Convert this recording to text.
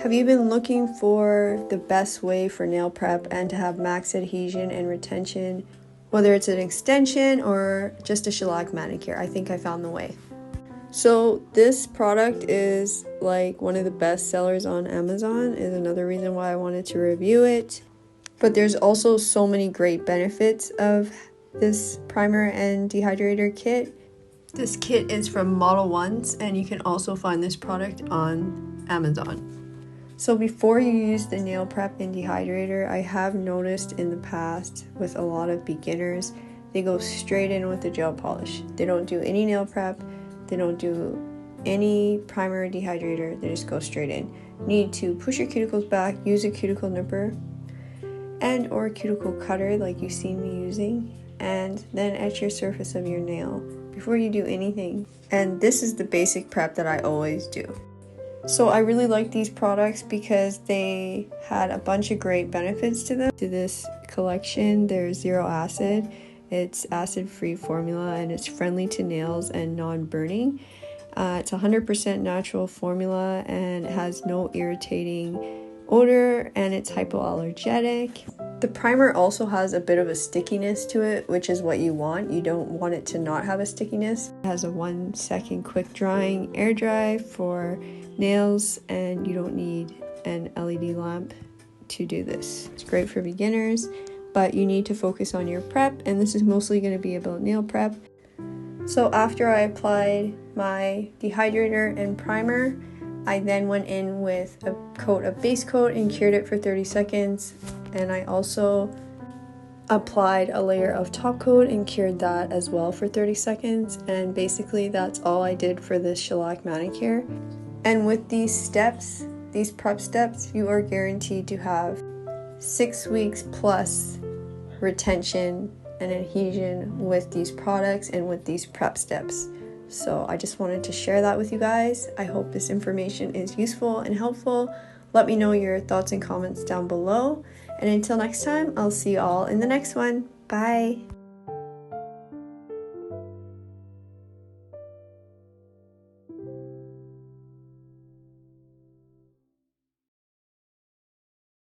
Have you been looking for the best way for nail prep and to have max adhesion and retention, whether it's an extension or just a shellac manicure? I think I found the way. So this product is like one of the best sellers on Amazon, is another reason why I wanted to review it. But there's also so many great benefits of this primer and dehydrator kit. This kit is from Modelones, and you can also find this product on Amazon. So before you use the nail prep and dehydrator, I have noticed in the past with a lot of beginners, they go straight in with the gel polish. They don't do any nail prep, they don't do any primer or dehydrator, they just go straight in. You need to push your cuticles back, use a cuticle nipper and or cuticle cutter like you've seen me using, and then etch your surface of your nail before you do anything. And this is the basic prep that I always do. So I really like these products because they had a bunch of great benefits to them. To this collection, there's zero acid. It's acid-free formula and it's friendly to nails and non-burning. It's 100% natural formula and it has no irritating odor and it's hypoallergenic. The primer also has a bit of a stickiness to it, which is what you want. You don't want it to not have a stickiness. It has a 1-second quick drying air dry for nails, and you don't need an LED lamp to do this. It's great for beginners, but you need to focus on your prep, and this is mostly going to be about nail prep. So after I applied my dehydrator and primer, I then went in with a base coat and cured it for 30 seconds. And I also applied a layer of top coat and cured that as well for 30 seconds. And basically that's all I did for this shellac manicure. And with these steps, these prep steps, you are guaranteed to have 6 weeks plus retention and adhesion with these products and with these prep steps. So I just wanted to share that with you guys. I hope this information is useful and helpful. Let me know your thoughts and comments down below. And until next time, I'll see you all in the next one. Bye!